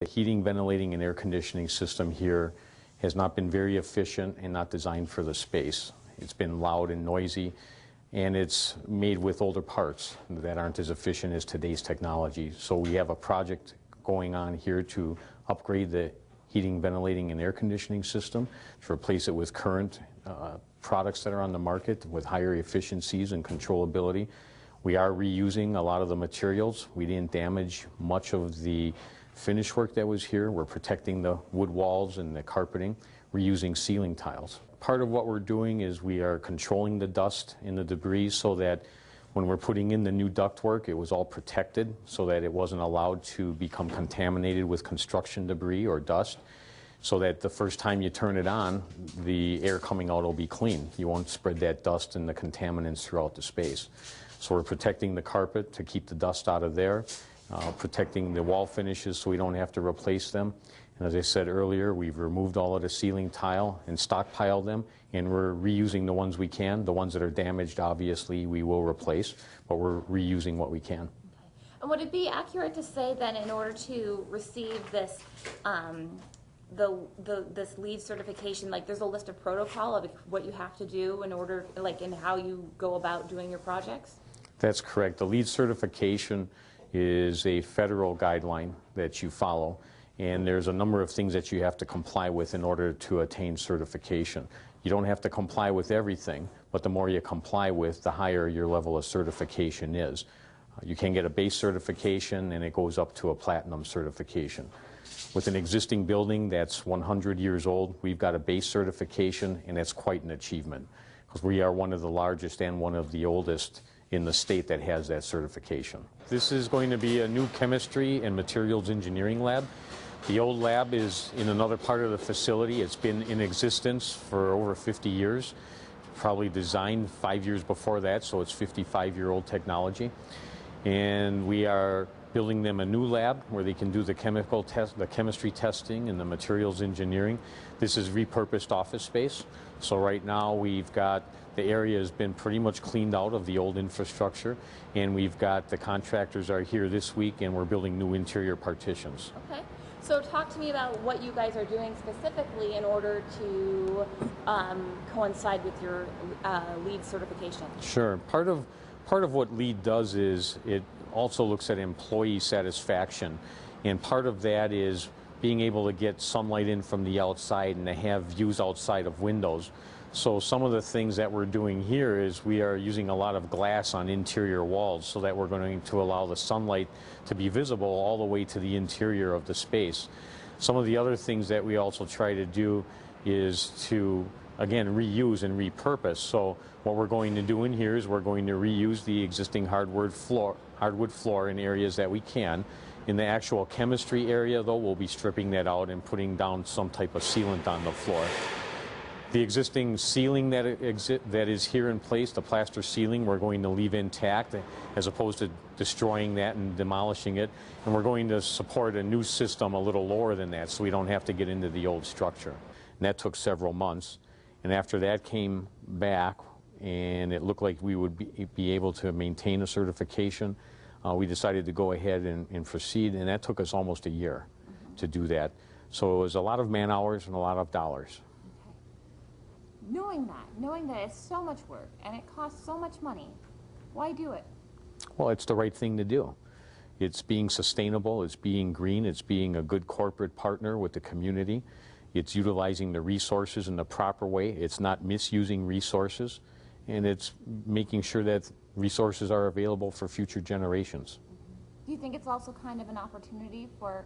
The heating, ventilating, and air conditioning system here has not been very efficient and not designed for the space. It's been loud and noisy, and it's made with older parts that aren't as efficient as today's technology. So we have a project going on here to upgrade the heating, ventilating, and air conditioning system to replace it with current products that are on the market with higher efficiencies and controllability. We are reusing a lot of the materials. We didn't damage much of the finish work that was here. We're protecting the wood walls and the carpeting. We're using ceiling tiles. Part of what we're doing is we are controlling the dust and the debris so that when we're putting in the new ductwork, it was all protected so that it wasn't allowed to become contaminated with construction debris or dust, so that the first time you turn it on, the air coming out will be clean. You won't spread that dust and the contaminants throughout the space. So we're protecting the carpet to keep the dust out of there, protecting the wall finishes so we don't have to replace them. And as I said earlier, we've removed all of the ceiling tile and stockpiled them, and we're reusing the ones we can. The ones that are damaged, obviously, we will replace, but we're reusing what we can. Okay. And would it be accurate to say then, in order to receive this this LEED certification, like there's a list of protocol of what you have to do in order, like, in how you go about doing your projects? That's correct. The LEED certification is a federal guideline that you follow, and there's a number of things that you have to comply with in order to attain certification. You don't have to comply with everything, but the more you comply with, the higher your level of certification is. You can get a base certification, and it goes up to a platinum certification. With an existing building that's 100 years old, we've got a base certification, and that's quite an achievement, because we are one of the largest and one of the oldest in the state that has that certification. This is going to be a new chemistry and materials engineering lab. The old lab is in another part of the facility. It's been in existence for over 50 years, probably designed 5 years before that, so it's 55-year-old technology. And we are building them a new lab where they can do the chemical test, the chemistry testing and the materials engineering. This is repurposed office space. So right now we've got, the area has been pretty much cleaned out of the old infrastructure, and we've got, the contractors are here this week, and we're building new interior partitions. Okay. So talk to me about what you guys are doing specifically in order to coincide with your LEED certification. Sure. Part of what LEED does is it also looks at employee satisfaction, and part of that is being able to get sunlight in from the outside and to have views outside of windows. So some of the things that we're doing here is we are using a lot of glass on interior walls so that we're going to allow the sunlight to be visible all the way to the interior of the space. Some of the other things that we also try to do is to, again, reuse and repurpose. So what we're going to do in here is we're going to reuse the existing hardwood floor in areas that we can. In the actual chemistry area, though, we'll be stripping that out and putting down some type of sealant on the floor. The existing ceiling that is here in place, the plaster ceiling, we're going to leave intact as opposed to destroying that and demolishing it. And we're going to support a new system a little lower than that so we don't have to get into the old structure. And that took several months. And after that came back and it looked like we would be able to maintain a certification, we decided to go ahead and proceed, and that took us almost a year to do that. So it was a lot of man hours and a lot of dollars. Knowing that it's so much work and it costs so much money, why do it? Well, it's the right thing to do. It's being sustainable, it's being green, it's being a good corporate partner with the community. It's utilizing the resources in the proper way. It's not misusing resources, and it's making sure that resources are available for future generations. Do you think it's also kind of an opportunity for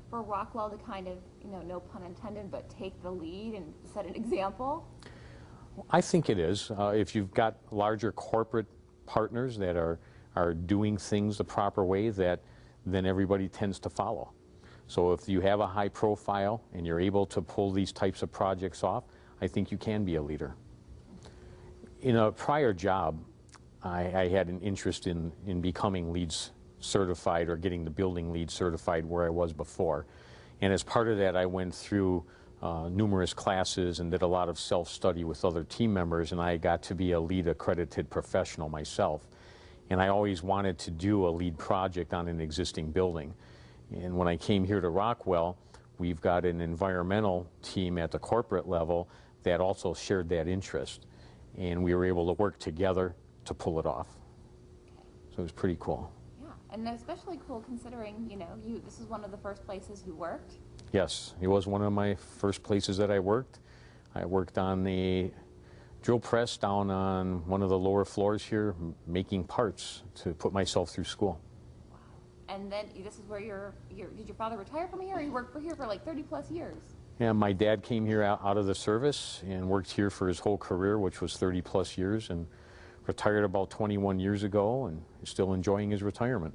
Rockwell to kind of, no pun intended, but take the lead and set an example? I think it is. If you've got larger corporate partners that are doing things the proper way, then everybody tends to follow. So if you have a high profile and you're able to pull these types of projects off, I think you can be a leader. In a prior job, I had an interest in becoming LEED certified or getting the building LEED certified where I was before. And as part of that, I went through numerous classes and did a lot of self-study with other team members, and I got to be a LEED accredited professional myself. And I always wanted to do a LEED project on an existing building. And when I came here to Rockwell, we've got an environmental team at the corporate level that also shared that interest. And we were able to work together to pull it off. So it was pretty cool. Yeah, and especially cool considering, you know, this is one of the first places you worked. Yes, it was one of my first places that I worked. I worked on the drill press down on one of the lower floors here, making parts to put myself through school. Wow. And then this is where did your father retire from here, or you worked here for like 30 plus years? Yeah, my dad came here out of the service and worked here for his whole career, which was 30 plus years, and retired about 21 years ago and is still enjoying his retirement.